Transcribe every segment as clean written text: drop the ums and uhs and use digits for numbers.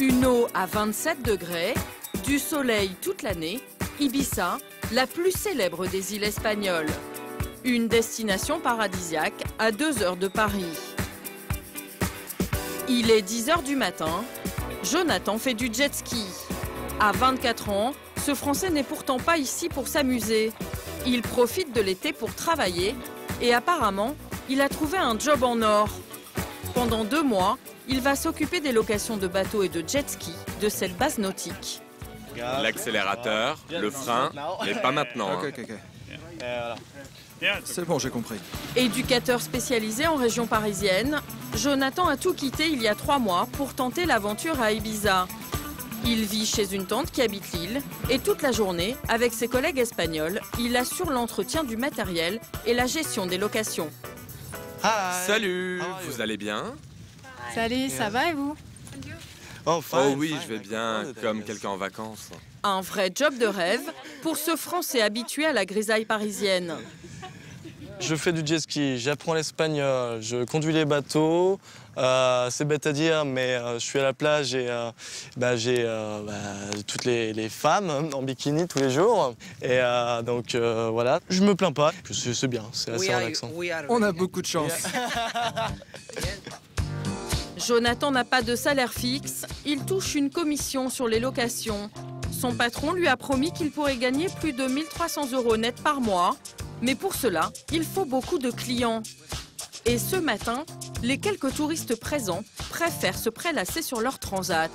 Une eau à 27 degrés, du soleil toute l'année, Ibiza, la plus célèbre des îles espagnoles. Une destination paradisiaque à 2 heures de Paris. Il est 10 heures du matin, Jonathan fait du jet ski. À 24 ans, ce Français n'est pourtant pas ici pour s'amuser. Il profite de l'été pour travailler et apparemment, il a trouvé un job en or. Pendant 2 mois, il va s'occuper des locations de bateaux et de jet ski de cette base nautique. L'accélérateur, le frein, mais pas maintenant. Ok. C'est bon, j'ai compris. Éducateur spécialisé en région parisienne, Jonathan a tout quitté il y a 3 mois pour tenter l'aventure à Ibiza. Il vit chez une tante qui habite l'île et toute la journée, avec ses collègues espagnols, il assure l'entretien du matériel et la gestion des locations. Salut, vous allez bien? Salut, ça va et vous? Oh oui, je vais bien, comme quelqu'un en vacances. Un vrai job de rêve pour ce Français habitué à la grisaille parisienne. Je fais du jet ski, j'apprends l'espagnol, je conduis les bateaux. C'est bête à dire, mais je suis à la plage et j'ai toutes les femmes en bikini tous les jours. Et donc voilà, je me plains pas, c'est bien, c'est assez relaxant. On a beaucoup de chance. Jonathan n'a pas de salaire fixe, il touche une commission sur les locations. Son patron lui a promis qu'il pourrait gagner plus de 1 300 € net par mois. Mais pour cela, il faut beaucoup de clients. Et ce matin, les quelques touristes présents préfèrent se prélasser sur leur transat.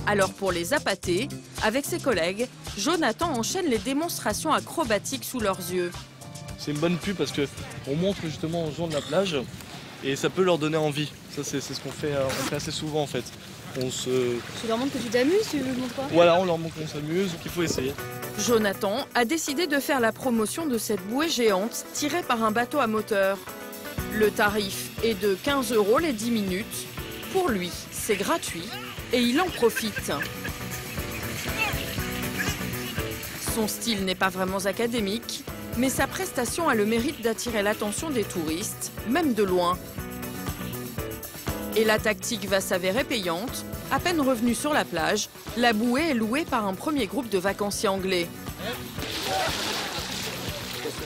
Alors pour les appâter, avec ses collègues, Jonathan enchaîne les démonstrations acrobatiques sous leurs yeux. C'est une bonne pub parce qu'on montre justement aux gens de la plage et ça peut leur donner envie. Ça c'est ce qu'on fait assez souvent en fait. Tu leur montres que tu t'amuses, tu veux montrer quoi? Voilà, on leur montre qu'on s'amuse, qu'il faut essayer. Jonathan a décidé de faire la promotion de cette bouée géante tirée par un bateau à moteur. Le tarif est de 15 € les 10 minutes. Pour lui, c'est gratuit et il en profite. Son style n'est pas vraiment académique, mais sa prestation a le mérite d'attirer l'attention des touristes, même de loin. Et la tactique va s'avérer payante. À peine revenu sur la plage, la bouée est louée par un premier groupe de vacanciers anglais.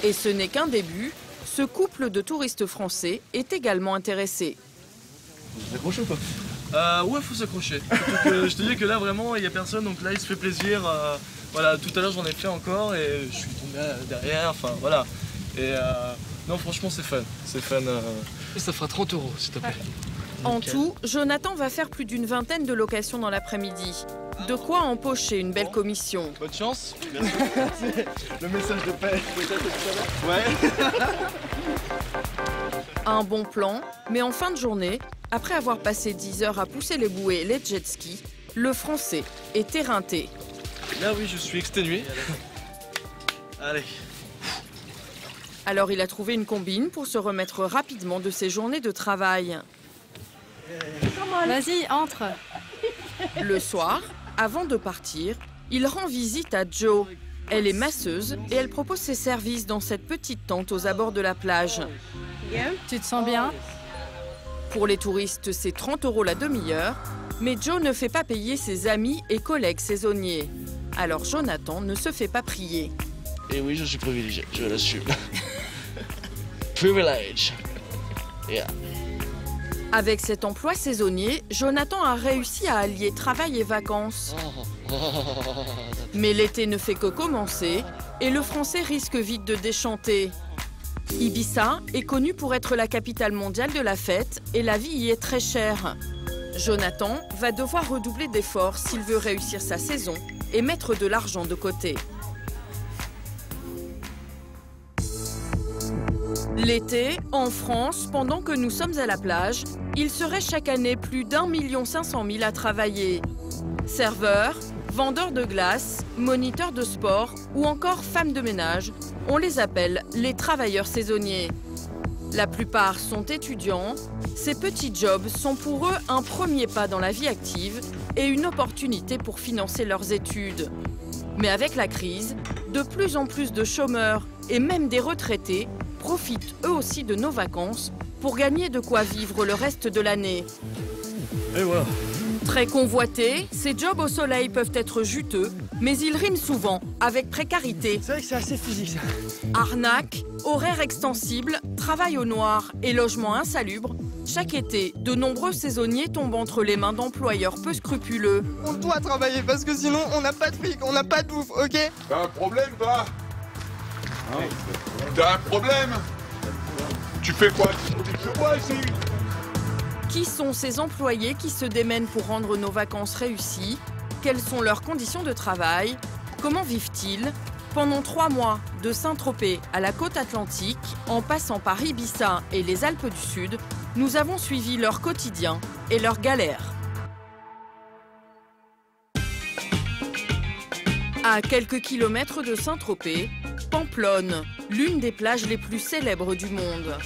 Et ce n'est qu'un début. Ce couple de touristes français est également intéressé. Faut s'accrocher ou pas? Ouais, faut s'accrocher. Je te dis que là vraiment il n'y a personne, donc là il se fait plaisir. Voilà, tout à l'heure j'en ai fait encore et je suis tombé derrière, enfin voilà. Et non franchement c'est fun, Ça fera 30 € s'il te plaît. En tout, Jonathan va faire plus d'une vingtaine de locations dans l'après-midi. De quoi empocher une belle commission. Bonne chance. Le message de paix. Ouais. Un bon plan, mais en fin de journée, après avoir passé 10 heures à pousser les bouées et les jet skis, le Français est éreinté. Là oui, je suis exténué. Allez. Alors il a trouvé une combine pour se remettre rapidement de ses journées de travail. Vas-y, entre. Le soir, avant de partir, il rend visite à Jo. Elle est masseuse et elle propose ses services dans cette petite tente aux abords de la plage. Tu te sens bien? Pour les touristes, c'est 30 € la demi-heure, mais Jo ne fait pas payer ses amis et collègues saisonniers. Alors Jonathan ne se fait pas prier. Et oui, je suis privilégié, je l'assume. Privilege. Yeah. Avec cet emploi saisonnier, Jonathan a réussi à allier travail et vacances. Mais l'été ne fait que commencer et le Français risque vite de déchanter. Ibiza est connu pour être la capitale mondiale de la fête et la vie y est très chère. Jonathan va devoir redoubler d'efforts s'il veut réussir sa saison et mettre de l'argent de côté. L'été, en France, pendant que nous sommes à la plage, il serait chaque année plus d'1 500 000 à travailler. Serveurs, vendeurs de glace, moniteurs de sport ou encore femmes de ménage, on les appelle les travailleurs saisonniers. La plupart sont étudiants. Ces petits jobs sont pour eux un premier pas dans la vie active et une opportunité pour financer leurs études. Mais avec la crise, de plus en plus de chômeurs et même des retraités profitent eux aussi de nos vacances pour gagner de quoi vivre le reste de l'année. Et voilà, Très convoités, ces jobs au soleil peuvent être juteux, mais ils riment souvent avec précarité. C'est vrai que c'est assez physique, ça. Arnaques, horaires extensibles, travail au noir et logements insalubres. Chaque été, de nombreux saisonniers tombent entre les mains d'employeurs peu scrupuleux. On doit travailler parce que sinon on n'a pas de fric, on n'a pas de bouffe, ok? T'as un problème, toi? T'as un problème? Tu fais quoi? Tu fais quoi ici? Qui sont ces employés qui se démènent pour rendre nos vacances réussies? Quelles sont leurs conditions de travail? Comment vivent-ils? Pendant 3 mois, de Saint-Tropez à la côte atlantique, en passant par Ibiza et les Alpes du Sud, nous avons suivi leur quotidien et leurs galères. À quelques kilomètres de Saint-Tropez, Pamplonne, l'une des plages les plus célèbres du monde.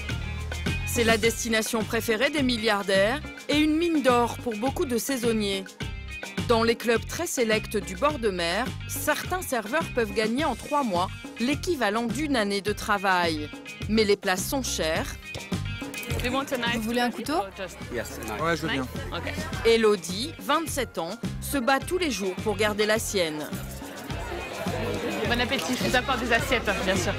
C'est la destination préférée des milliardaires et une mine d'or pour beaucoup de saisonniers. Dans les clubs très sélects du bord de mer, certains serveurs peuvent gagner en 3 mois l'équivalent d'1 année de travail. Mais les places sont chères. Vous voulez un couteau? Ouais, je veux bien. Elodie, 27 ans, se bat tous les jours pour garder la sienne. Bon appétit, je vous apporte des assiettes, bien sûr.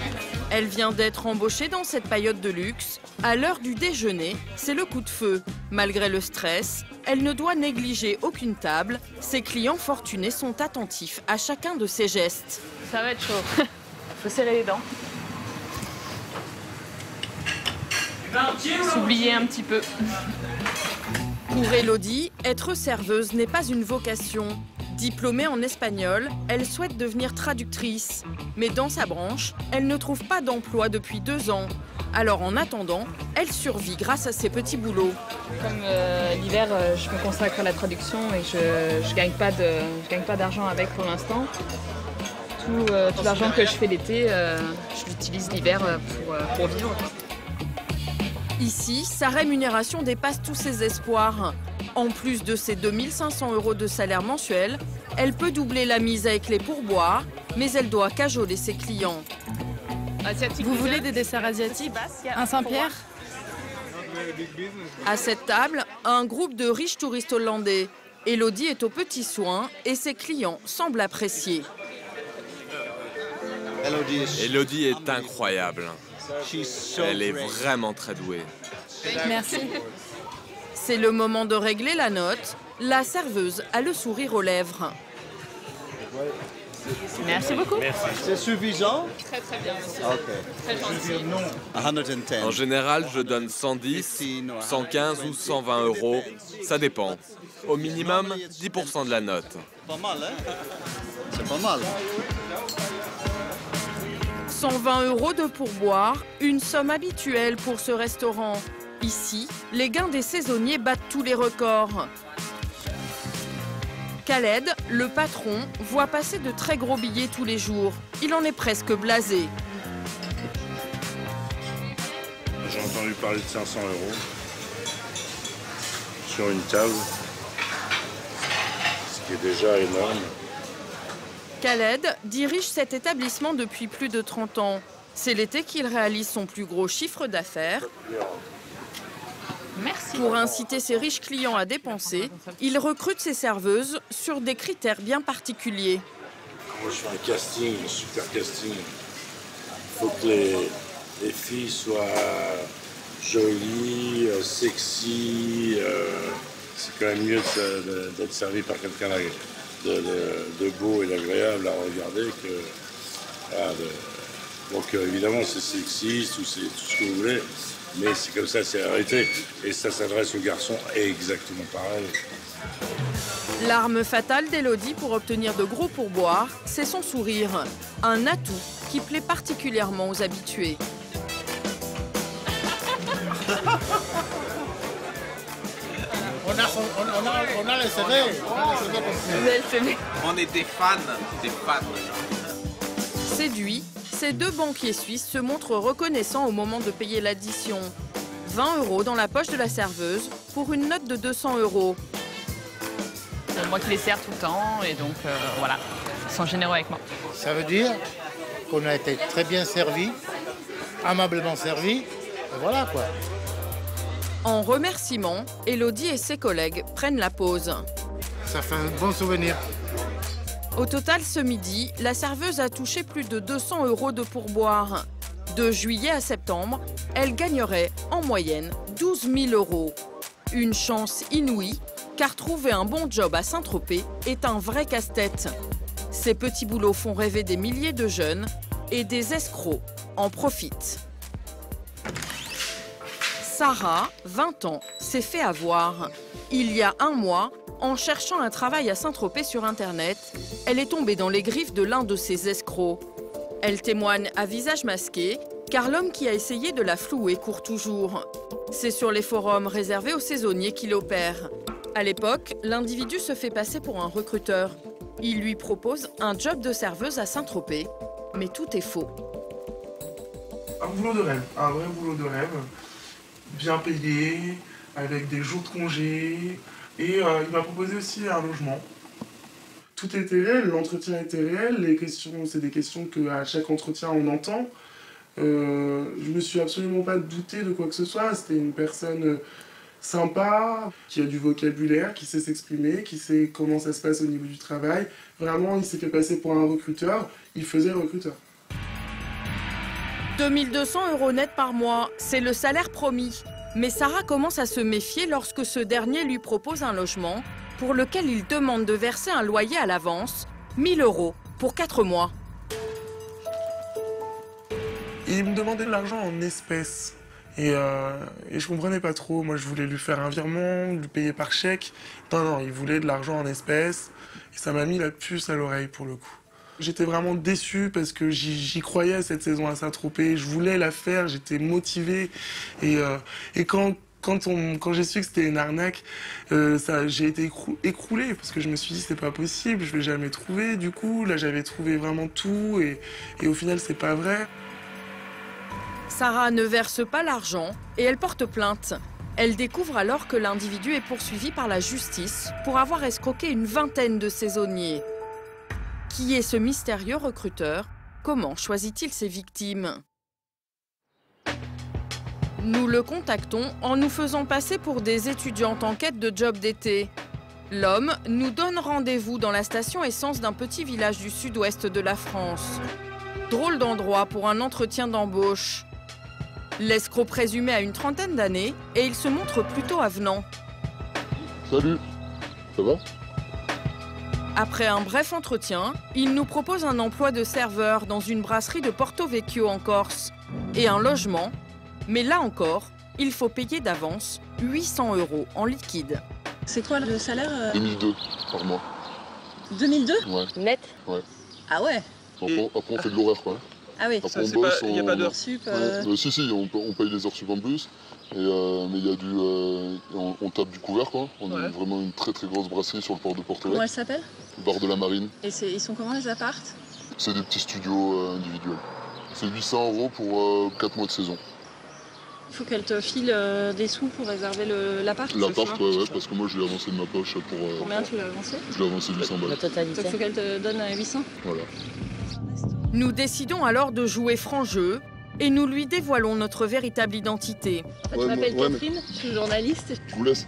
Elle vient d'être embauchée dans cette paillote de luxe. À l'heure du déjeuner, c'est le coup de feu. Malgré le stress, elle ne doit négliger aucune table. Ses clients fortunés sont attentifs à chacun de ses gestes. Ça va être chaud. Faut serrer les dents. S'oublier un petit peu. Pour Elodie, être serveuse n'est pas une vocation. Diplômée en espagnol, elle souhaite devenir traductrice. Mais dans sa branche, elle ne trouve pas d'emploi depuis 2 ans. Alors en attendant, elle survit grâce à ses petits boulots. Comme l'hiver, je me consacre à la traduction et je gagne pas d'argent avec pour l'instant. Tout l'argent que je fais l'été, je l'utilise l'hiver pour vivre. Ici, sa rémunération dépasse tous ses espoirs. En plus de ses 2 500 € de salaire mensuel, elle peut doubler la mise avec les pourboires, mais elle doit cajoler ses clients. Vous voulez des desserts asiatiques? Un Saint-Pierre? À cette table, un groupe de riches touristes hollandais. Elodie est aux petits soins et ses clients semblent apprécier. Elodie est incroyable. Elle est vraiment très douée. Merci. C'est le moment de régler la note. La serveuse a le sourire aux lèvres. Merci beaucoup. C'est suffisant? Très très bien. Ok. Très gentil. 110. En général, je donne 110, 115 ou 120 €. Ça dépend. Au minimum, 10% de la note. Pas mal, hein? C'est pas mal. 120 € de pourboire, une somme habituelle pour ce restaurant. Ici, les gains des saisonniers battent tous les records. Khaled, le patron, voit passer de très gros billets tous les jours. Il en est presque blasé. J'ai entendu parler de 500 € sur une table, ce qui est déjà énorme. Khaled dirige cet établissement depuis plus de 30 ans. C'est l'été qu'il réalise son plus gros chiffre d'affaires. Merci. Pour inciter ses riches clients à dépenser, il recrute ses serveuses sur des critères bien particuliers. Moi, je fais un casting, un super casting. Il faut que les filles soient jolies, sexy. C'est quand même mieux d'être servi par quelqu'un de beau et d'agréable à regarder que... Voilà, donc évidemment, c'est sexiste ou c'est tout ce que vous voulez. Mais c'est comme ça, c'est la réalité. Et ça s'adresse aux garçons exactement pareil. L'arme fatale d'Elodie pour obtenir de gros pourboires, c'est son sourire. Un atout qui plaît particulièrement aux habitués. On a le CV. On est des fans, Séduits, ces 2 banquiers suisses se montrent reconnaissants au moment de payer l'addition. 20 € dans la poche de la serveuse pour une note de 200 €. C'est moi qui les sers tout le temps et donc voilà, ils sont généreux avec moi. Ça veut dire qu'on a été très bien servi, aimablement servi, et voilà quoi. En remerciement, Elodie et ses collègues prennent la pause. ça fait un bon souvenir. Au total, ce midi, la serveuse a touché plus de 200 € de pourboire. De juillet à septembre, elle gagnerait en moyenne 12 000 €. Une chance inouïe, car trouver un bon job à Saint-Tropez est un vrai casse-tête. Ces petits boulots font rêver des milliers de jeunes et des escrocs en profitent. Sarah, 20 ans, s'est fait avoir. Il y a un mois, en cherchant un travail à Saint-Tropez sur Internet, elle est tombée dans les griffes de l'un de ces escrocs. Elle témoigne à visage masqué, car l'homme qui a essayé de la flouer court toujours. C'est sur les forums réservés aux saisonniers qu'il opère. À l'époque, l'individu se fait passer pour un recruteur. Il lui propose un job de serveuse à Saint-Tropez, mais tout est faux. Un boulot de rêve, un vrai boulot de rêve, bien payé, avec des jours de congé, et il m'a proposé aussi un logement. Tout était réel, l'entretien était réel, les questions, c'est des questions qu'à chaque entretien on entend. Je me suis absolument pas douté de quoi que ce soit, c'était une personne sympa, qui a du vocabulaire, qui sait s'exprimer, qui sait comment ça se passe au niveau du travail. Vraiment, il s'est fait passer pour un recruteur, il faisait recruteur. 2 200 € net par mois, c'est le salaire promis. Mais Sarah commence à se méfier lorsque ce dernier lui propose un logement pour lequel il demande de verser un loyer à l'avance, 1 000 € pour 4 mois. Il me demandait de l'argent en espèces. Et je comprenais pas trop. Moi, je voulais lui faire un virement, lui payer par chèque. Non, il voulait de l'argent en espèces. Et ça m'a mis la puce à l'oreille, pour le coup. J'étais vraiment déçu parce que j'y croyais cette saison à Saint-Tropez. Je voulais la faire, j'étais motivé. Et quand j'ai su que c'était une arnaque, j'ai été écroulé parce que je me suis dit c'est pas possible, je vais jamais trouver. Du coup, là, j'avais trouvé vraiment tout et au final, c'est pas vrai. Sarah ne verse pas l'argent et elle porte plainte. Elle découvre alors que l'individu est poursuivi par la justice pour avoir escroqué une vingtaine de saisonniers. Qui est ce mystérieux recruteur? Comment choisit-il ses victimes? Nous le contactons en nous faisant passer pour des étudiantes en quête de job d'été. L'homme nous donne rendez-vous dans la station essence d'un petit village du sud-ouest de la France. Drôle d'endroit pour un entretien d'embauche. L'escroc présumé a une trentaine d'années et il se montre plutôt avenant. Salut, ça va? Après un bref entretien, il nous propose un emploi de serveur dans une brasserie de Porto Vecchio en Corse et un logement. Mais là encore, il faut payer d'avance 800 € en liquide. C'est quoi le salaire 2002 par mois. 2002 Ouais. Net? Ouais. Ah ouais. Après, on fait de l'horaire, quoi. Ah oui. Après, il n'y a pas d'heures sup. Si, on paye les heures sup en plus. Mais il y a on tape du couvert, quoi. On a vraiment une très très grosse brasserie sur le port de Porto. Comment elle s'appelle? Bar de la Marine. Et ils sont comment les appartes? C'est des petits studios individuels. C'est 800 € pour 4 mois de saison. Il faut qu'elle te file des sous pour réserver l'appart? L'appart, ouais, parce que moi je l'ai avancé de ma poche pour... Combien tu l'as avancé? Je l'ai avancé 800 balles. La totalité. Donc il faut qu'elle te donne 800? Voilà. Nous décidons alors de jouer franc jeu et nous lui dévoilons notre véritable identité. En fait, je m'appelle Catherine, je suis journaliste. Je vous laisse.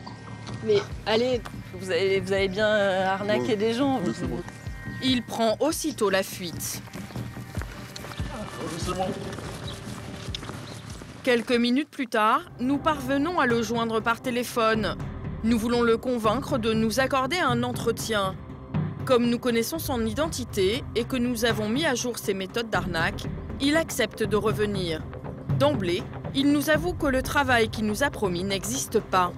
Mais allez, vous avez bien arnaqué des gens. Laissez-moi. Il prend aussitôt la fuite. Quelques minutes plus tard, nous parvenons à le joindre par téléphone. Nous voulons le convaincre de nous accorder un entretien. Comme nous connaissons son identité et que nous avons mis à jour ses méthodes d'arnaque, il accepte de revenir. D'emblée, il nous avoue que le travail qu'il nous a promis n'existe pas.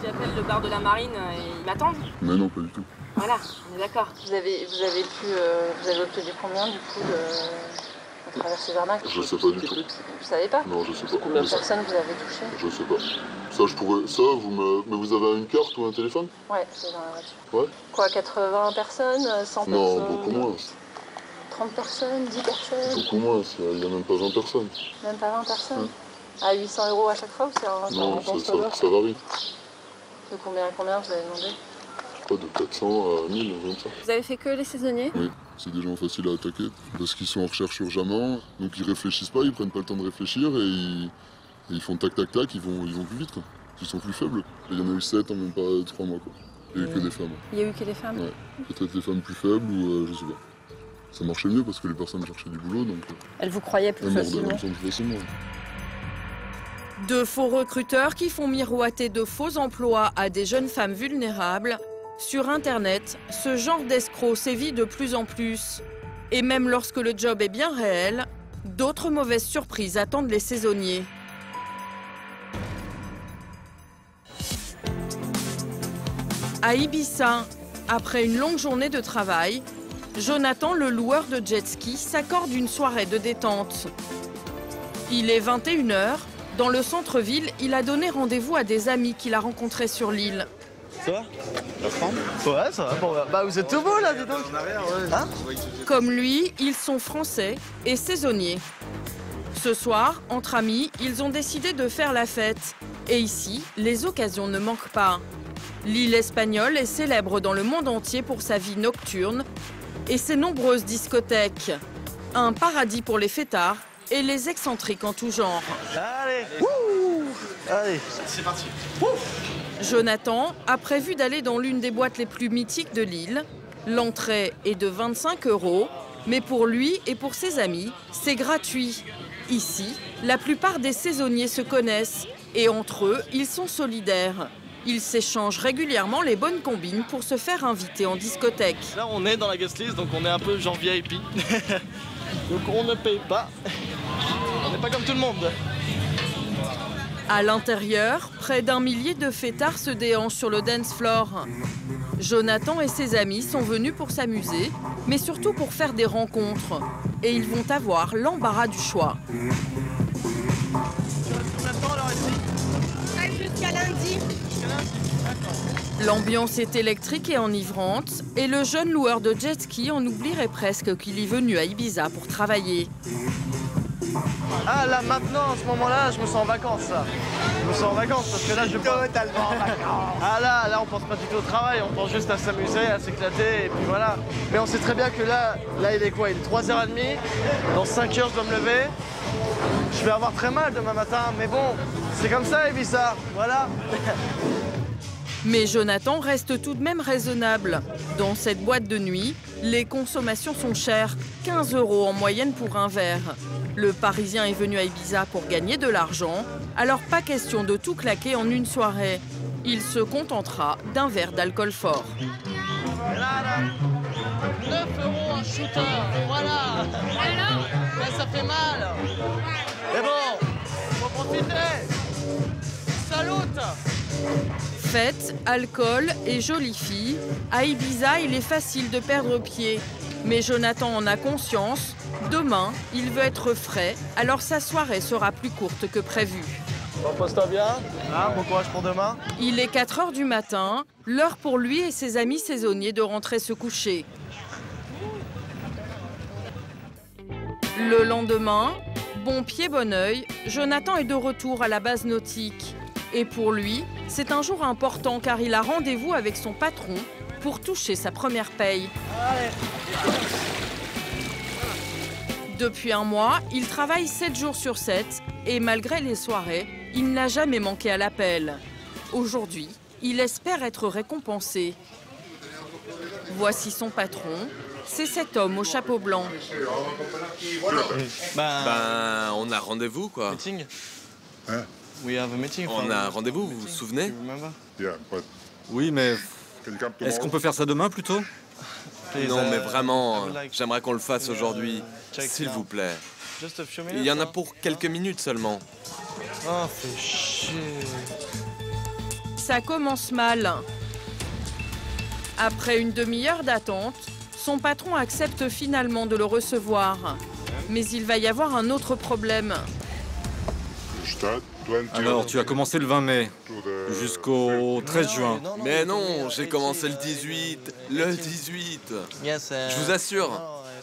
J'appelle le bar de la Marine et ils m'attendent? Mais non, pas du tout. Voilà, on est d'accord. Vous avez obtenu combien du coup à travers ces arnaques? Je sais pas du tout. Vous savez pas? Non, je sais pas. Combien de personnes vous avez touché? Je sais pas. Ça, je pourrais... Ça, Mais vous avez une carte ou un téléphone? Ouais, c'est dans la voiture. Ouais. Quoi, 80 personnes? 100 personnes? Non, beaucoup moins. 30 personnes? 10 personnes? Beaucoup moins, il n'y a même pas 20 personnes. Même pas 20 personnes? À 800 € à chaque fois ou c'est un Non, ça varie. De combien vous avez demandé? Pas de 400 à 1000, comme ça. Vous avez fait que les saisonniers? Oui, c'est des gens faciles à attaquer parce qu'ils sont en recherche urgemment, donc ils réfléchissent pas, ils prennent pas le temps de réfléchir et ils font tac tac tac, ils vont plus vite quoi. Ils sont plus faibles. Il y en a eu 7 en même pas 3 mois quoi. Il n'y a eu que des femmes. Il n'y a eu que des femmes? Ouais. Peut-être des femmes plus faibles ou je sais pas. Ça marchait mieux parce que les personnes cherchaient du boulot, donc... Elles vous croyaient plus facilement? De faux recruteurs qui font miroiter de faux emplois à des jeunes femmes vulnérables. Sur Internet, ce genre d'escroc sévit de plus en plus. Et même lorsque le job est bien réel, d'autres mauvaises surprises attendent les saisonniers. À Ibiza, après une longue journée de travail, Jonathan, le loueur de jet ski, s'accorde une soirée de détente. Il est 21 h. Dans le centre-ville, il a donné rendez-vous à des amis qu'il a rencontrés sur l'île. Ça va? La forme? Ouais, ça va. Bon, bah, vous êtes tout beau là, dis donc. Hein? Comme lui, ils sont français et saisonniers. Ce soir, entre amis, ils ont décidé de faire la fête. Et ici, les occasions ne manquent pas. L'île espagnole est célèbre dans le monde entier pour sa vie nocturne et ses nombreuses discothèques. Un paradis pour les fêtards et les excentriques en tout genre. Allez, wouh, allez, c'est parti. Jonathan a prévu d'aller dans l'une des boîtes les plus mythiques de l'île. L'entrée est de 25 €, mais pour lui et pour ses amis, c'est gratuit. Ici, la plupart des saisonniers se connaissent et entre eux, ils sont solidaires. Ils s'échangent régulièrement les bonnes combines pour se faire inviter en discothèque. Là, on est dans la guest list, donc on est un peu genre VIP. Donc on ne paye pas. On n'est pas comme tout le monde. À l'intérieur, près d'1 millier de fêtards se déhanchent sur le dance floor. Jonathan et ses amis sont venus pour s'amuser, mais surtout pour faire des rencontres. Et ils vont avoir l'embarras du choix. Jusqu'à lundi. L'ambiance est électrique et enivrante, et le jeune loueur de jet ski en oublierait presque qu'il est venu à Ibiza pour travailler. Ah là maintenant, à ce moment-là, je me sens en vacances là. Je me sens en vacances parce que là je peux totalement en vacances. Ah là on pense pas du tout au travail, on pense juste à s'amuser, à s'éclater et puis voilà. Mais on sait très bien que là il est quoi? Il est 3h30, dans 5 h je dois me lever. Je vais avoir très mal demain matin, mais bon, c'est comme ça Ibiza, voilà. Mais Jonathan reste tout de même raisonnable. Dans cette boîte de nuit, les consommations sont chères, 15 € en moyenne pour un verre. Le Parisien est venu à Ibiza pour gagner de l'argent, alors pas question de tout claquer en une soirée. Il se contentera d'un verre d'alcool fort. 9 € un shooter, voilà. Là, ça fait mal. Mais bon, faut profiter. Salut. Fête, alcool et jolie fille, à Ibiza, il est facile de perdre pied. Mais Jonathan en a conscience. Demain, il veut être frais, alors sa soirée sera plus courte que prévu. Repose-toi bien, hein, bon courage pour demain. Il est 4 h du matin, l'heure pour lui et ses amis saisonniers de rentrer se coucher. Le lendemain, bon pied, bon oeil, Jonathan est de retour à la base nautique. Et pour lui, c'est un jour important car il a rendez-vous avec son patron pour toucher sa première paye. Allez. Depuis un mois, il travaille 7 jours sur 7 et malgré les soirées, il n'a jamais manqué à l'appel. Aujourd'hui, il espère être récompensé. Voici son patron, c'est cet homme au chapeau blanc. Ben, on a rendez-vous, quoi. Meeting. Hein? We have a meeting. On a un rendez-vous, vous vous souvenez? Oui, mais est-ce qu'on peut faire ça demain plutôt? Non, mais vraiment, j'aimerais qu'on le fasse aujourd'hui, s'il vous plaît. Il y en a pour quelques minutes seulement. Oh, fais chier. Ça commence mal. Après une demi-heure d'attente, son patron accepte finalement de le recevoir. Mais il va y avoir un autre problème. Alors, tu as commencé le 20 mai, jusqu'au 13 juin. Mais non, j'ai commencé le 18. Le 18. Je vous assure,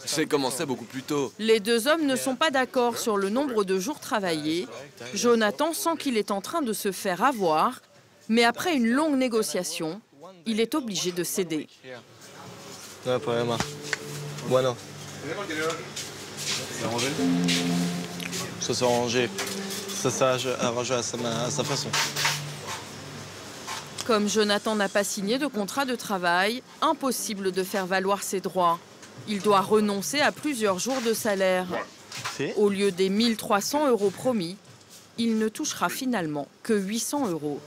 j'ai commencé beaucoup plus tôt. Les deux hommes ne sont pas d'accord sur le nombre de jours travaillés. Jonathan sent qu'il est en train de se faire avoir, mais après une longue négociation, il est obligé de céder. No problema. Bueno. Ça s'est arrangé. Ça s'est arrangé à sa façon. Comme Jonathan n'a pas signé de contrat de travail, impossible de faire valoir ses droits. Il doit renoncer à plusieurs jours de salaire. Au lieu des 1 300 € promis, il ne touchera finalement que 800 €.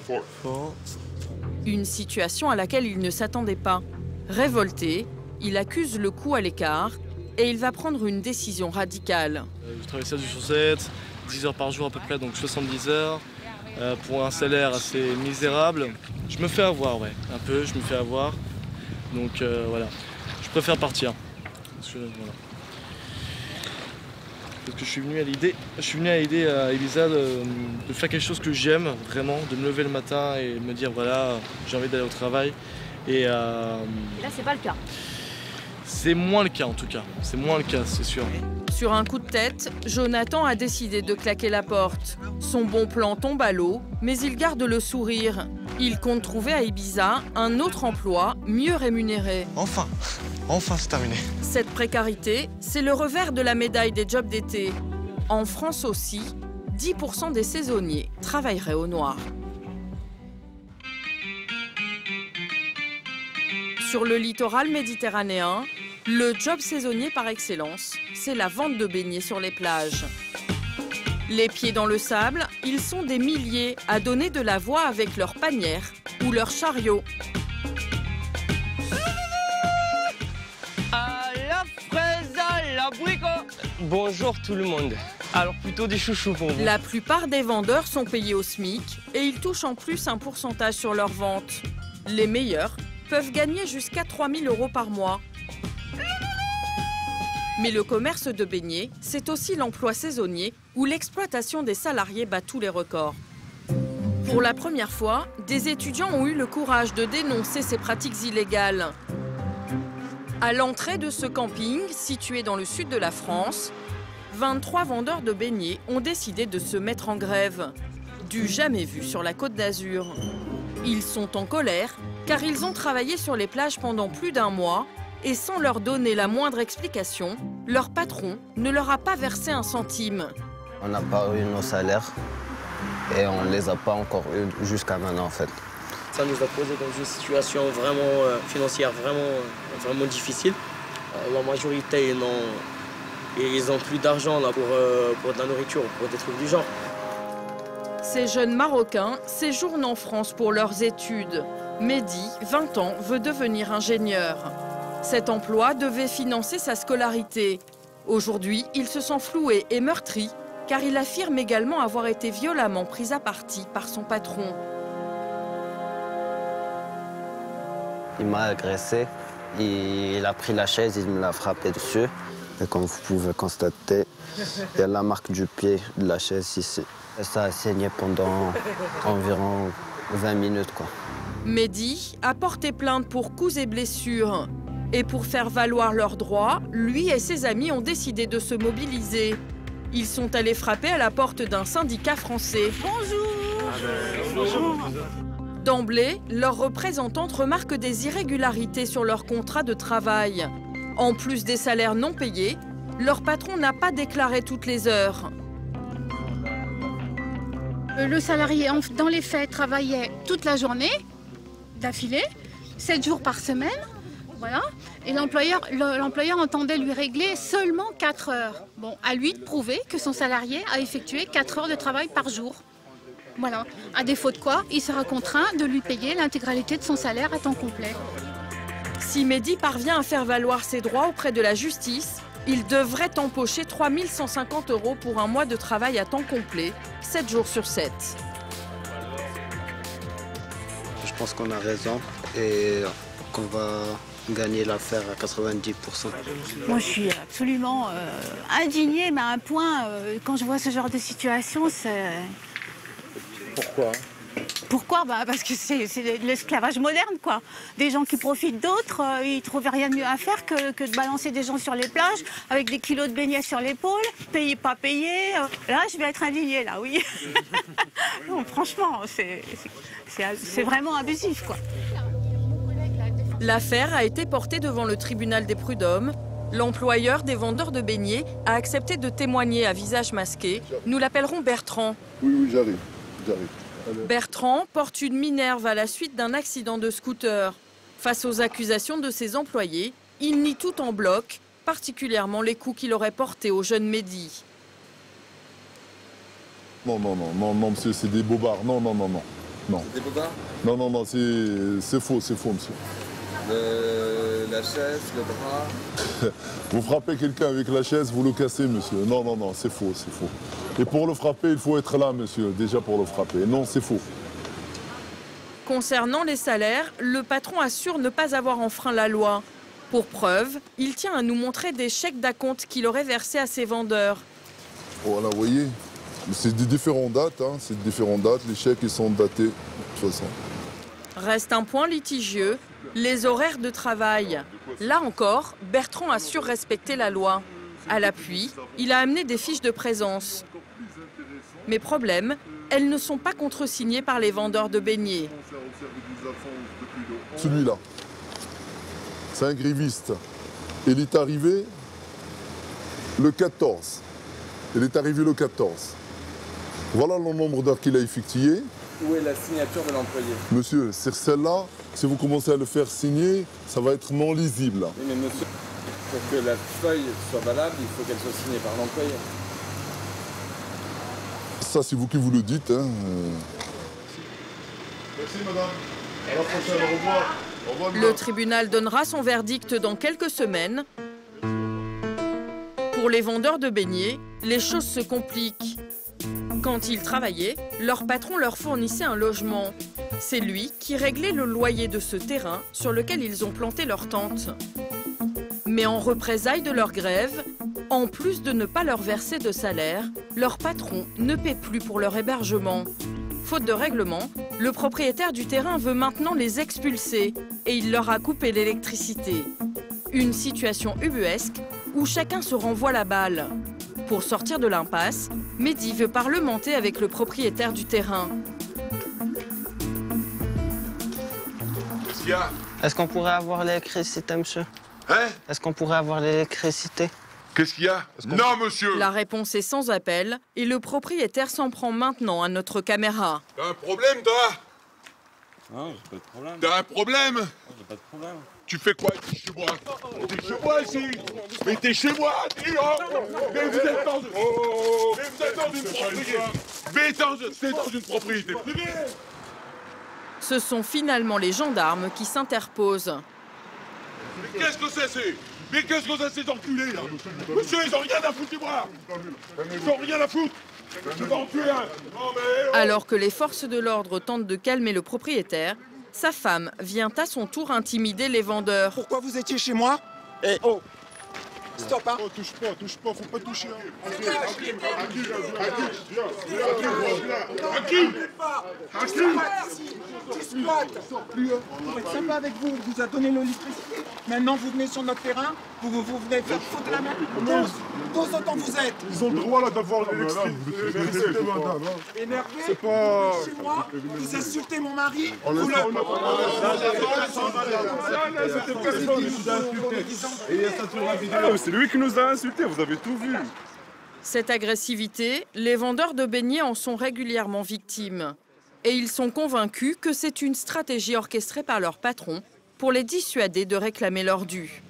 Une situation à laquelle il ne s'attendait pas. Révolté, il accuse le coup à l'écart et il va prendre une décision radicale. Je travaille 7 jours sur 7, 10 heures par jour à peu près, donc 70 heures. Pour un salaire assez misérable. Je me fais avoir, ouais, un peu, je me fais avoir. Donc voilà, je préfère partir. Parce que je suis venu à l'idée à Ibiza de faire quelque chose que j'aime vraiment, de me lever le matin et me dire voilà, j'ai envie d'aller au travail. Et là, c'est pas le cas. C'est moins le cas en tout cas, c'est moins le cas, c'est sûr. Sur un coup de tête, Jonathan a décidé de claquer la porte. Son bon plan tombe à l'eau, mais il garde le sourire. Il compte trouver à Ibiza un autre emploi mieux rémunéré. Enfin c'est terminé. Cette précarité, c'est le revers de la médaille des jobs d'été. En France aussi, 10% des saisonniers travailleraient au noir. Sur le littoral méditerranéen, le job saisonnier par excellence, c'est la vente de beignets sur les plages. Les pieds dans le sable, ils sont des milliers à donner de la voix avec leurs panières ou leurs chariots. À la fraise, à l'abricot. Bonjour tout le monde. Alors plutôt des chouchous pour vous. La plupart des vendeurs sont payés au SMIC et ils touchent en plus un pourcentage sur leurs ventes. Les meilleurs peuvent gagner jusqu'à 3 000 € par mois. Mais le commerce de beignets, c'est aussi l'emploi saisonnier où l'exploitation des salariés bat tous les records. Pour la première fois, des étudiants ont eu le courage de dénoncer ces pratiques illégales. À l'entrée de ce camping, situé dans le sud de la France, 23 vendeurs de beignets ont décidé de se mettre en grève. Du jamais vu sur la Côte d'Azur. Ils sont en colère car ils ont travaillé sur les plages pendant plus d'1 mois et sans leur donner la moindre explication, leur patron ne leur a pas versé un centime. On n'a pas eu nos salaires et on ne les a pas encore eu jusqu'à maintenant en fait. Ça nous a posé dans une situation vraiment financière vraiment difficile. La majorité, ils n'ont plus d'argent pour de la nourriture, pour des trucs du genre. Ces jeunes Marocains séjournent en France pour leurs études. Mehdi, 20 ans, veut devenir ingénieur. Cet emploi devait financer sa scolarité. Aujourd'hui, il se sent floué et meurtri, car il affirme également avoir été violemment pris à partie par son patron. Il m'a agressé, il a pris la chaise, il me l'a frappé dessus. Et comme vous pouvez constater, il y a la marque du pied de la chaise ici. Et ça a saigné pendant environ 20 minutes, quoi. Mehdi a porté plainte pour coups et blessures. Et pour faire valoir leurs droits, lui et ses amis ont décidé de se mobiliser. Ils sont allés frapper à la porte d'un syndicat français. Bonjour. D'emblée, leurs représentantes remarquent des irrégularités sur leur contrat de travail. En plus des salaires non payés, leur patron n'a pas déclaré toutes les heures. Le salarié, dans les faits, travaillait toute la journée, d'affilée, 7 jours par semaine, voilà. Et l'employeur entendait lui régler seulement 4 heures. Bon, à lui de prouver que son salarié a effectué 4 heures de travail par jour. Voilà. À défaut de quoi, il sera contraint de lui payer l'intégralité de son salaire à temps complet. Si Mehdi parvient à faire valoir ses droits auprès de la justice, il devrait empocher 3 150 € pour un mois de travail à temps complet, 7 jours sur 7. Je pense qu'on a raison et qu'on va gagner l'affaire à 90%. Moi, je suis absolument indignée, mais à un point, quand je vois ce genre de situation, c'est... Pourquoi ? Pourquoi ? Parce que c'est de l'esclavage moderne, quoi. Des gens qui profitent d'autres, ils ne trouvent rien de mieux à faire que de balancer des gens sur les plages avec des kilos de beignets sur l'épaule, payés, pas payés. Là, je vais être indignée, là, oui. Non, franchement, c'est vraiment abusif, quoi. L'affaire a été portée devant le tribunal des prud'hommes. L'employeur des vendeurs de beignets a accepté de témoigner à visage masqué. Nous l'appellerons Bertrand. Oui, j'arrive. Bertrand porte une minerve à la suite d'un accident de scooter. Face aux accusations de ses employés, il nie tout en bloc, particulièrement les coups qu'il aurait portés au jeune Mehdi. Non, monsieur, c'est des bobards. Non. Des bobards? Non, c'est faux, monsieur. La chaise, le bras. Vous frappez quelqu'un avec la chaise, vous le cassez, monsieur. Non, c'est faux. Et pour le frapper, il faut être là, monsieur, déjà pour le frapper. Non, c'est faux. Concernant les salaires, le patron assure ne pas avoir enfreint la loi. Pour preuve, il tient à nous montrer des chèques d'acompte qu'il aurait versés à ses vendeurs. Voilà, vous voyez, c'est des différentes dates, les chèques ils sont datés de toute façon. Reste un point litigieux, les horaires de travail. Là encore, Bertrand assure respecter la loi. À l'appui, il a amené des fiches de présence. Mais problème, elles ne sont pas contresignées par les vendeurs de beignets. Celui-là, c'est un gréviste. Il est arrivé le 14. Voilà le nombre d'heures qu'il a effectué. Où est la signature de l'employé? Monsieur, c'est celle-là. Si vous commencez à le faire signer, ça va être non lisible. Oui, mais monsieur, pour que la feuille soit valable, il faut qu'elle soit signée par l'employé. Ça, c'est vous qui vous le dites. Merci, madame. À la prochaine, au revoir. Au revoir, le tribunal donnera son verdict dans quelques semaines. Pour les vendeurs de beignets, les choses se compliquent. Quand ils travaillaient, leur patron leur fournissait un logement. C'est lui qui réglait le loyer de ce terrain sur lequel ils ont planté leur tente. Mais en représailles de leur grève, en plus de ne pas leur verser de salaire, leur patron ne paie plus pour leur hébergement. Faute de règlement, le propriétaire du terrain veut maintenant les expulser et il leur a coupé l'électricité. Une situation ubuesque où chacun se renvoie la balle. Pour sortir de l'impasse, Mehdi veut parlementer avec le propriétaire du terrain. Qu'est-ce qu'il y a? Est-ce qu'on pourrait avoir l'électricité, monsieur? Hein? Est-ce qu'on pourrait avoir l'électricité? Qu'est-ce qu'il y a? Non, monsieur! La réponse est sans appel et le propriétaire s'en prend maintenant à notre caméra. T'as un problème, toi? Non, j'ai pas de problème. T'as un problème? Non, j'ai pas de problème. Tu fais quoi ici chez moi? T'es chez moi ici? Mais t'es chez moi, dis mais vous êtes dans une propriété. Mais c'est dans une propriété privée. Ce sont finalement les gendarmes qui s'interposent. Mais qu'est-ce que c'est? Mais qu'est-ce que c'est ces enculés là? Monsieur, ils ont rien à foutre de moi. Ils ont rien à foutre. Je vais en tuer un. Non, mais... Alors que les forces de l'ordre tentent de calmer le propriétaire, sa femme vient à son tour intimider les vendeurs. Pourquoi vous étiez chez moi? Eh oh! Stop, hein! Oh, touche pas, faut pas toucher. À On va être sympa avec vous, on vous a donné l'électricité. Maintenant, vous venez sur notre terrain, vous venez faire foutre la main. Tous autant vous êtes. Ils ont le droit là d'avoir l'électricité, madame. Énervé, c'est pas... chez moi, vous insultez mon mari. C'est lui qui nous a insultés, vous avez tout vu. Cette agressivité, les vendeurs de beignets en sont régulièrement victimes. Et ils sont convaincus que c'est une stratégie orchestrée par leur patron pour les dissuader de réclamer leur dû.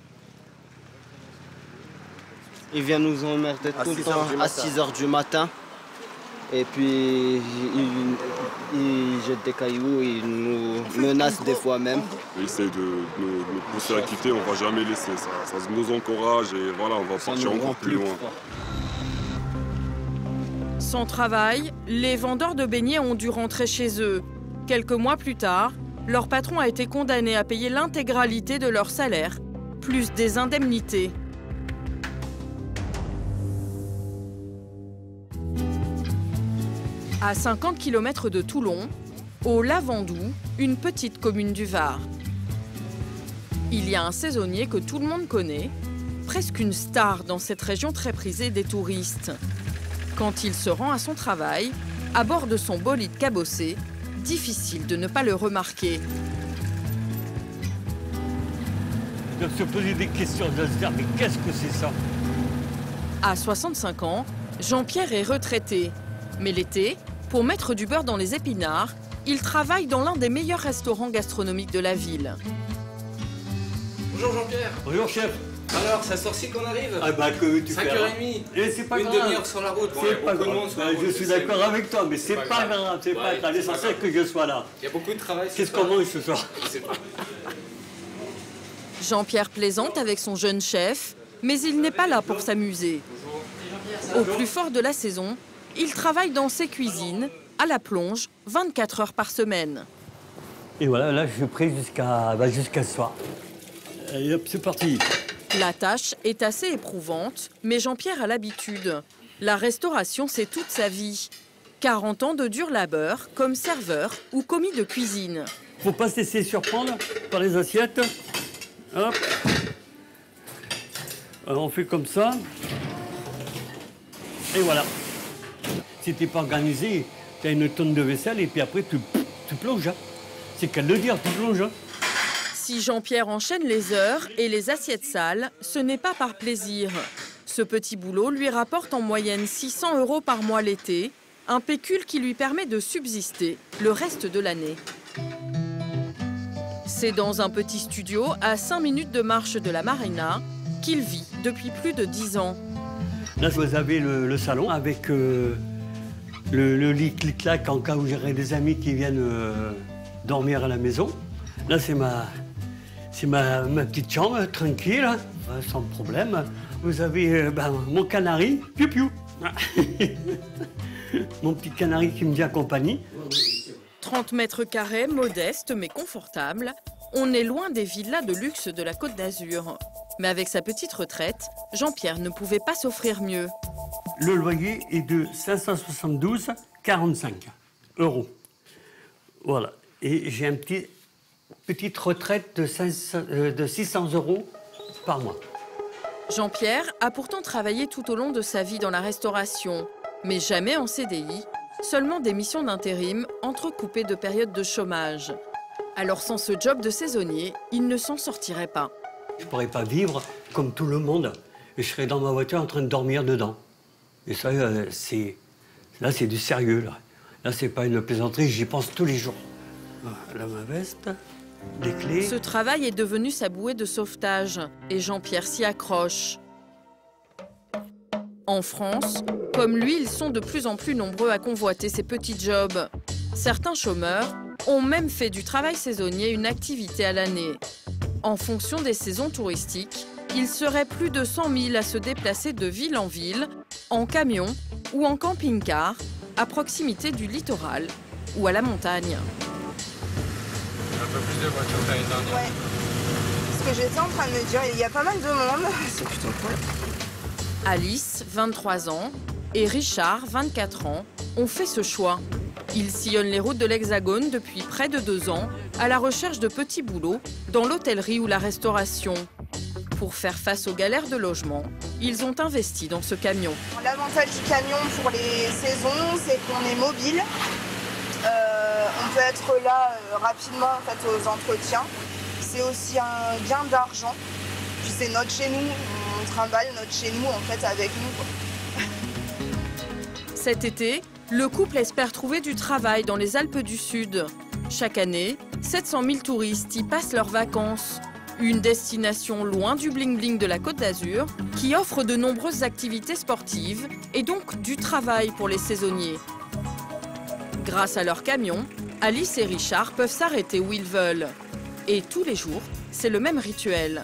Il vient nous emmerder tout le temps à 6 h du matin. Et puis, il jette des cailloux, il nous menace des fois même. Il essaie de nous pousser à quitter, on ne va jamais laisser ça. Ça nous encourage et voilà, on va partir encore plus loin. Sans travail, les vendeurs de beignets ont dû rentrer chez eux. Quelques mois plus tard, leur patron a été condamné à payer l'intégralité de leur salaire, plus des indemnités. À 50 km de Toulon, au Lavandou, une petite commune du Var. Il y a un saisonnier que tout le monde connaît, presque une star dans cette région très prisée des touristes. Quand il se rend à son travail, à bord de son bolide cabossé, difficile de ne pas le remarquer. Ils doivent se poser des questions, ils doivent se dire mais qu'est-ce que c'est ça? À 65 ans, Jean-Pierre est retraité. Mais l'été, Pour mettre du beurre dans les épinards, il travaille dans l'un des meilleurs restaurants gastronomiques de la ville. Bonjour Jean-Pierre. Bonjour chef. Alors, ça sortit qu'on arrive? Ah bah que tu fais. 5h30. Et c'est pas une grave. demi-heure sur la route. C'est pas grave. Je suis d'accord avec toi, mais c'est pas grave. C'est pas grave. L'essentiel que je sois là. Il y a beaucoup de travail. Qu'est-ce qu'on mange ce soir? Je sais pas. Jean-Pierre plaisante avec son jeune chef, mais il n'est pas là pour s'amuser. Au plus fort de la saison, il travaille dans ses cuisines, à la plonge, 24 heures par semaine. Et voilà, là, je suis prêt jusqu'à ce soir. Et hop, c'est parti. La tâche est assez éprouvante, mais Jean-Pierre a l'habitude. La restauration, c'est toute sa vie. 40 ans de dur labeur, comme serveur ou commis de cuisine. Faut pas se laisser surprendre par les assiettes. Hop. Alors, on fait comme ça. Et voilà. Si t'es pas organisé, tu as une tonne de vaisselle et puis après, tu plonges. C'est qu'à le dire, tu plonges. Si Jean-Pierre enchaîne les heures et les assiettes sales, ce n'est pas par plaisir. Ce petit boulot lui rapporte en moyenne 600 € par mois l'été, un pécule qui lui permet de subsister le reste de l'année. C'est dans un petit studio à 5 minutes de marche de la marina qu'il vit depuis plus de 10 ans. Là, vous avez le salon avec le lit clic-clac en cas où j'aurais des amis qui viennent dormir à la maison. Là, c'est ma petite chambre, tranquille, sans problème. Vous avez mon canari, piou-piou. Mon petit canari qui me vient compagnie. 30 mètres carrés, modeste mais confortable. On est loin des villas de luxe de la Côte d'Azur. Mais avec sa petite retraite, Jean-Pierre ne pouvait pas s'offrir mieux. Le loyer est de 572,45 €. Voilà. Et j'ai une petite retraite de 600 € par mois. Jean-Pierre a pourtant travaillé tout au long de sa vie dans la restauration, mais jamais en CDI, seulement des missions d'intérim entrecoupées de périodes de chômage. Alors sans ce job de saisonnier, il ne s'en sortirait pas. Je ne pourrais pas vivre comme tout le monde et je serais dans ma voiture en train de dormir dedans. Et ça, c'est du sérieux. Là, c'est pas une plaisanterie, j'y pense tous les jours. Là, ma veste, les clés. Ce travail est devenu sa bouée de sauvetage et Jean-Pierre s'y accroche. En France, comme lui, ils sont de plus en plus nombreux à convoiter ces petits jobs. Certains chômeurs ont même fait du travail saisonnier une activité à l'année. En fonction des saisons touristiques, il serait plus de 100 000 à se déplacer de ville en ville, en camion ou en camping-car, à proximité du littoral ou à la montagne. Un peu plus de voitures que l'année dernière. Ouais. Ce que j'étais en train de me dire, il y a pas mal de monde. C'est plutôt cool. Alice, 23 ans, et Richard, 24 ans, ont fait ce choix. Ils sillonnent les routes de l'Hexagone depuis près de 2 ans à la recherche de petits boulots dans l'hôtellerie ou la restauration. Pour faire face aux galères de logement, ils ont investi dans ce camion. L'avantage du camion pour les saisons, c'est qu'on est mobile. On peut être là rapidement en fait, aux entretiens. C'est aussi un gain d'argent. Puis c'est notre chez nous, on trimballe notre chez nous en fait avec nous. Cet été, le couple espère trouver du travail dans les Alpes du Sud. Chaque année, 700 000 touristes y passent leurs vacances. Une destination loin du bling-bling de la Côte d'Azur qui offre de nombreuses activités sportives et donc du travail pour les saisonniers. Grâce à leur camion, Alice et Richard peuvent s'arrêter où ils veulent. Et tous les jours, c'est le même rituel.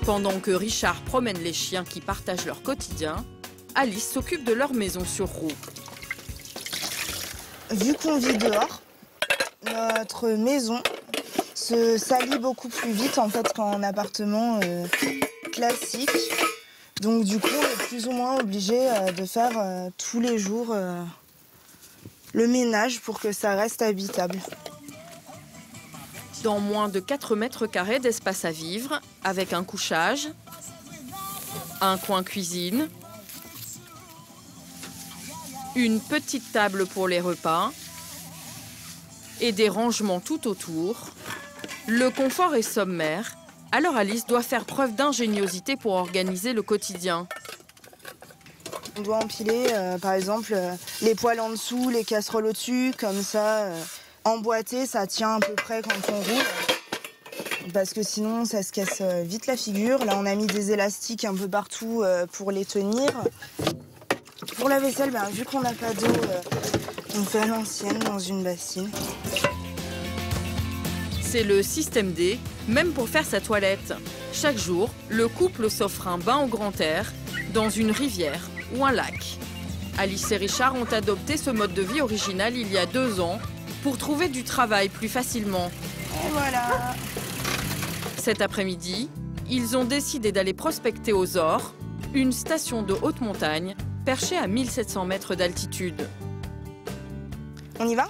Pendant que Richard promène les chiens qui partagent leur quotidien, Alice s'occupe de leur maison sur roue. Vu qu'on vit dehors, notre maison se salit beaucoup plus vite en fait qu'en appartement classique. Donc du coup, on est plus ou moins obligé de faire tous les jours le ménage pour que ça reste habitable. Dans moins de 4 mètres carrés d'espace à vivre, avec un couchage, un coin cuisine, une petite table pour les repas et des rangements tout autour, le confort est sommaire, alors Alice doit faire preuve d'ingéniosité pour organiser le quotidien. On doit empiler, par exemple, les poêles en dessous, les casseroles au-dessus, comme ça, emboîté, ça tient à peu près quand on roule. Parce que sinon, ça se casse vite la figure. Là, on a mis des élastiques un peu partout pour les tenir. Pour la vaisselle, vu qu'on n'a pas d'eau, on fait à l'ancienne dans une bassine. C'est le système D, même pour faire sa toilette. Chaque jour, le couple s'offre un bain au grand air, dans une rivière ou un lac. Alice et Richard ont adopté ce mode de vie original il y a 2 ans pour trouver du travail plus facilement. Et voilà. Cet après-midi, ils ont décidé d'aller prospecter aux Ors, une station de haute montagne perchée à 1700 mètres d'altitude. On y va ?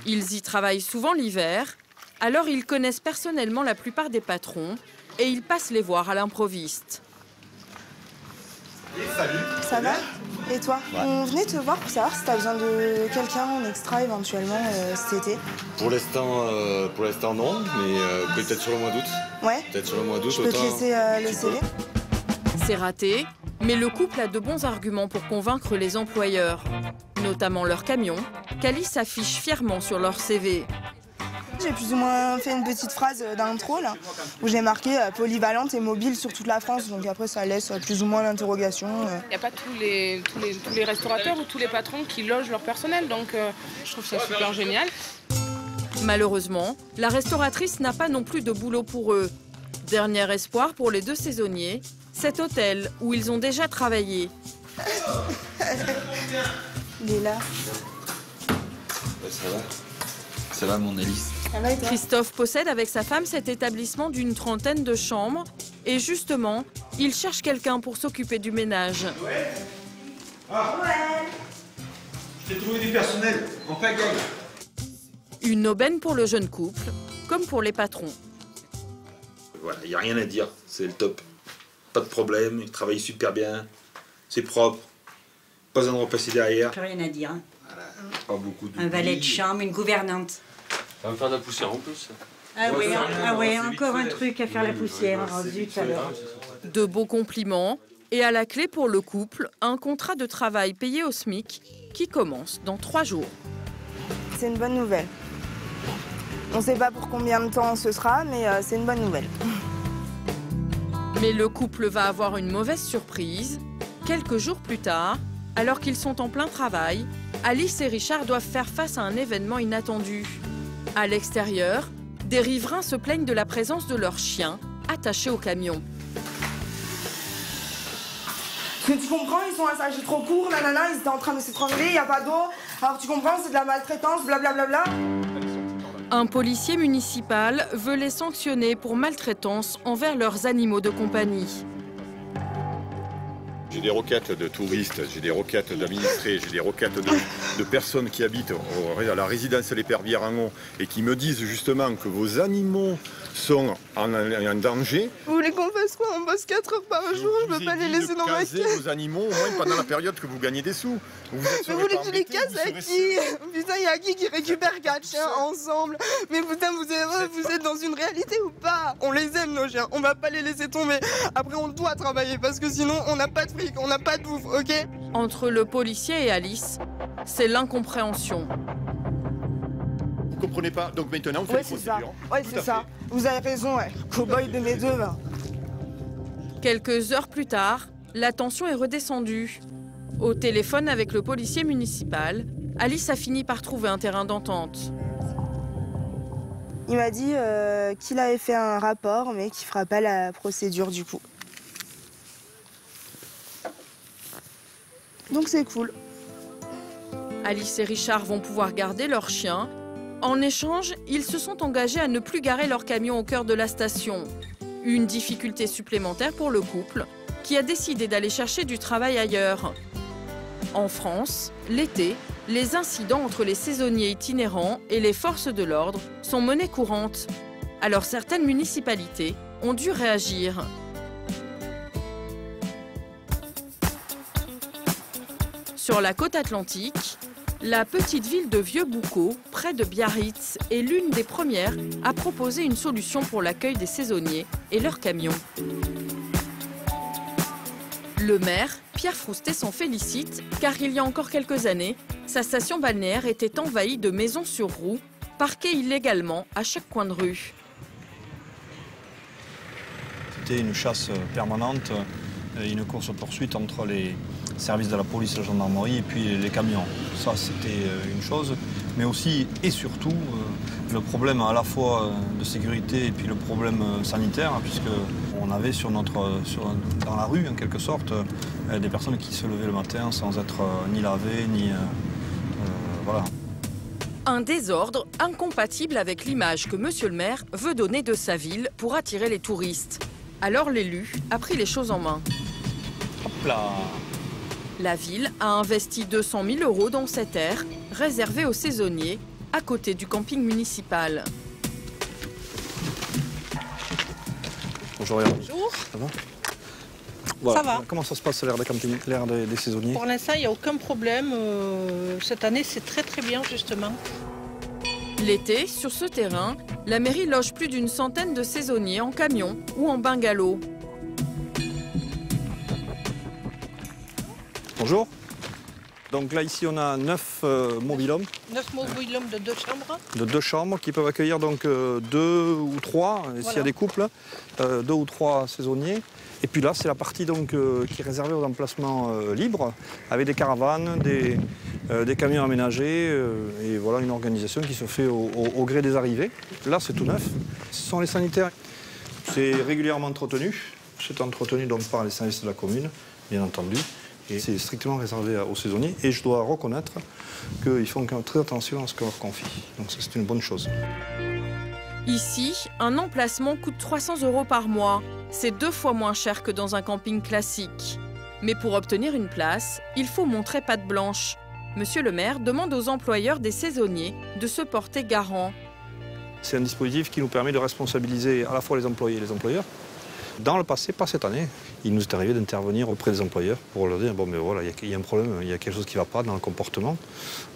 Ils y travaillent souvent l'hiver, alors ils connaissent personnellement la plupart des patrons et ils passent les voir à l'improviste. Salut. Ça va ? Et toi ? On venait te voir pour savoir si tu as besoin de quelqu'un en extra éventuellement cet été. Pour l'instant non, mais peut-être sur le mois d'août. Ouais. Peut-être sur le mois d'août. Je peux te laisser le CV. C'est raté, mais le couple a de bons arguments pour convaincre les employeurs, notamment leur camion, qu'Alice affiche fièrement sur leur CV. J'ai plus ou moins fait une petite phrase d'intro là, où j'ai marqué polyvalente et mobile sur toute la France, donc après ça laisse plus ou moins l'interrogation. Il n'y a pas tous les restaurateurs ou tous les patrons qui logent leur personnel, donc je trouve ça super génial. Malheureusement, la restauratrice n'a pas non plus de boulot pour eux. Dernier espoir pour les 2 saisonniers, cet hôtel où ils ont déjà travaillé. Il est là. Ça va. Ça va mon Alice. Ça va et toi ? Christophe possède avec sa femme cet établissement d'une 30aine de chambres. Et justement, il cherche quelqu'un pour s'occuper du ménage. Ah. Ouais. Je t'ai trouvé du personnel, en pagaille. Une aubaine pour le jeune couple, comme pour les patrons. Voilà, il n'y a rien à dire, c'est le top. Pas de problème, il travaille super bien, c'est propre, pas besoin de repasser derrière. Plus rien à dire. Hein. Voilà. Pas beaucoup de un valet de chambre, une gouvernante. Ça va me faire de la poussière en plus. Ah ouais, encore un truc à faire la poussière. Oh, zut, alors. De beaux compliments et à la clé pour le couple, un contrat de travail payé au SMIC qui commence dans 3 jours. C'est une bonne nouvelle. On ne sait pas pour combien de temps ce sera, mais c'est une bonne nouvelle. Mais le couple va avoir une mauvaise surprise. Quelques jours plus tard, alors qu'ils sont en plein travail, Alice et Richard doivent faire face à un événement inattendu. À l'extérieur, des riverains se plaignent de la présence de leur chien attaché au camion. Tu comprends, ils sont assagés trop courts, nanana, ils étaient en train de s'étrangler, il n'y a pas d'eau. Alors tu comprends, c'est de la maltraitance, blablabla. Un policier municipal veut les sanctionner pour maltraitance envers leurs animaux de compagnie. J'ai des requêtes de touristes, j'ai des requêtes d'administrés, j'ai des requêtes de personnes qui habitent à la résidence Les Pervières en Haut et qui me disent justement que vos animaux sont en danger. Vous voulez qu'on fasse quoi? On bosse 4 heures par jour, je ne peux pas les laisser dans ma case. Vos animaux au moins pendant la période que vous gagnez des sous. Vous voulez que je les casse à qui? Putain, il y a qui récupère 4 chiens ensemble? Mais putain, vous êtes dans une réalité ou pas? On les aime nos chiens, on va pas les laisser tomber. Après on doit travailler parce que sinon on n'a pas de fric, on n'a pas de bouffe, ok? Entre le policier et Alice, c'est l'incompréhension. Vous comprenez pas? Donc maintenant on fait une procédure. Ouais, c'est ça. Vous avez raison, ouais. Cow-boy de mes 2 là. Quelques heures plus tard, la tension est redescendue. Au téléphone avec le policier municipal, Alice a fini par trouver un terrain d'entente. Il m'a dit qu'il avait fait un rapport, mais qu'il fera pas la procédure du coup. Donc c'est cool. Alice et Richard vont pouvoir garder leur chien. En échange, ils se sont engagés à ne plus garer leur camion au cœur de la station. Une difficulté supplémentaire pour le couple, qui a décidé d'aller chercher du travail ailleurs. En France, l'été, les incidents entre les saisonniers itinérants et les forces de l'ordre sont monnaie courante. Alors certaines municipalités ont dû réagir. Sur la côte atlantique, la petite ville de Vieux-Boucau, près de Biarritz, est l'une des premières à proposer une solution pour l'accueil des saisonniers et leurs camions. Le maire, Pierre Froustet, s'en félicite car il y a encore quelques années, sa station balnéaire était envahie de maisons sur roues, parquées illégalement à chaque coin de rue. C'était une chasse permanente, une course-poursuite entre les services de la police et la gendarmerie et puis les camions. Ça, c'était une chose, mais aussi et surtout le problème à la fois de sécurité et puis le problème sanitaire, puisqu'on avait dans la rue, en quelque sorte, des personnes qui se levaient le matin sans être ni lavées, ni... voilà. Un désordre incompatible avec l'image que monsieur le maire veut donner de sa ville pour attirer les touristes. Alors l'élu a pris les choses en main. Hop là. La ville a investi 200 000 € dans cette aire, réservée aux saisonniers, à côté du camping municipal. Bonjour Yann. Bonjour. Ça va? Voilà. Ça va. Comment ça se passe l'aire des camping, l'aire des saisonniers? Pour l'instant, il n'y a aucun problème. Cette année, c'est très très bien justement. L'été, sur ce terrain, la mairie loge plus d'une centaine de saisonniers en camion ou en bungalow. Bonjour. Donc là, ici, on a 9 mobil-hommes. 9 mobil-hommes de 2 chambres. De 2 chambres qui peuvent accueillir donc 2 ou 3, s'il y a des couples, 2 ou 3 saisonniers. Et puis là, c'est la partie donc, qui est réservée aux emplacements libres, avec des caravanes, des camions aménagés, et voilà une organisation qui se fait au gré des arrivées. Là, c'est tout neuf. Ce sont les sanitaires. C'est régulièrement entretenu. C'est entretenu donc par les services de la commune, bien entendu. Et c'est strictement réservé aux saisonniers. Et je dois reconnaître qu'ils font très attention à ce qu'on leur confie. Donc ça, c'est une bonne chose. Ici, un emplacement coûte 300 € par mois. C'est 2 fois moins cher que dans un camping classique. Mais pour obtenir une place, il faut montrer patte blanche. Monsieur le maire demande aux employeurs des saisonniers de se porter garant. C'est un dispositif qui nous permet de responsabiliser à la fois les employés et les employeurs. Dans le passé, pas cette année, il nous est arrivé d'intervenir auprès des employeurs pour leur dire bon, mais voilà, il y a un problème, il y a quelque chose qui ne va pas dans le comportement.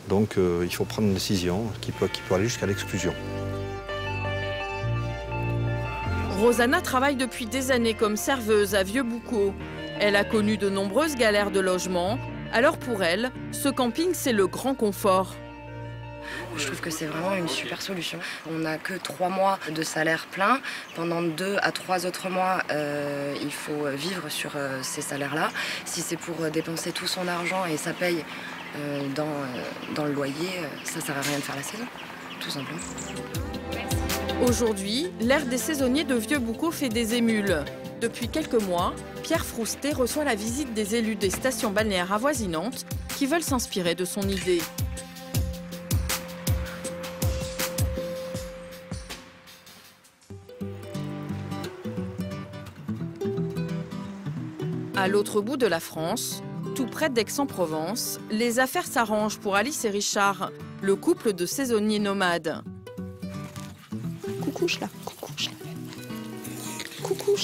Donc il faut prendre une décision qui peut aller jusqu'à l'exclusion. Rosanna travaille depuis des années comme serveuse à Vieux-Boucau. Elle a connu de nombreuses galères de logement. Alors pour elle, ce camping, c'est le grand confort. Je trouve que c'est vraiment une super solution. On n'a que 3 mois de salaire plein. Pendant 2 à 3 autres mois, il faut vivre sur ces salaires-là. Si c'est pour dépenser tout son argent et ça paye dans le loyer, ça ne sert à rien de faire la saison, tout simplement. Aujourd'hui, l'aire des saisonniers de Vieux-Boucau fait des émules. Depuis quelques mois, Pierre Froustet reçoit la visite des élus des stations balnéaires avoisinantes qui veulent s'inspirer de son idée. À l'autre bout de la France, tout près d'Aix-en-Provence, les affaires s'arrangent pour Alice et Richard, le couple de saisonniers nomades. Coucouche là, coucouche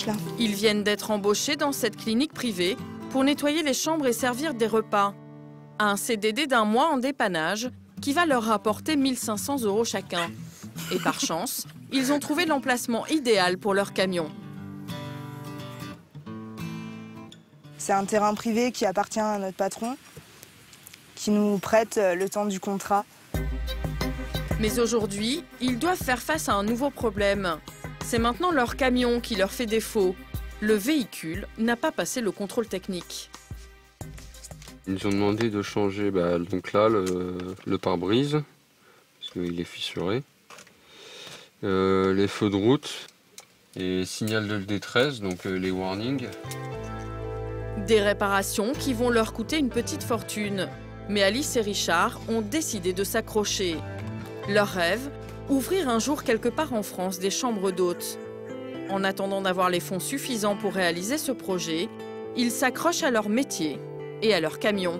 là. Ils viennent d'être embauchés dans cette clinique privée pour nettoyer les chambres et servir des repas. Un CDD d'1 mois en dépannage qui va leur rapporter 1 500 € chacun. Et par chance, ils ont trouvé l'emplacement idéal pour leur camion. C'est un terrain privé qui appartient à notre patron, qui nous prête le temps du contrat. Mais aujourd'hui, ils doivent faire face à un nouveau problème. C'est maintenant leur camion qui leur fait défaut. Le véhicule n'a pas passé le contrôle technique. Ils nous ont demandé de changer donc là, le pare-brise, parce qu'il est fissuré, les feux de route et signal de détresse, donc les warnings. Des réparations qui vont leur coûter une petite fortune. Mais Alice et Richard ont décidé de s'accrocher. Leur rêve, ouvrir un jour quelque part en France des chambres d'hôtes. En attendant d'avoir les fonds suffisants pour réaliser ce projet, ils s'accrochent à leur métier et à leur camion.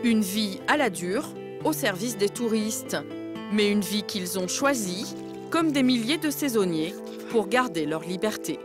Une vie à la dure, au service des touristes. Mais une vie qu'ils ont choisie, comme des milliers de saisonniers, pour garder leur liberté.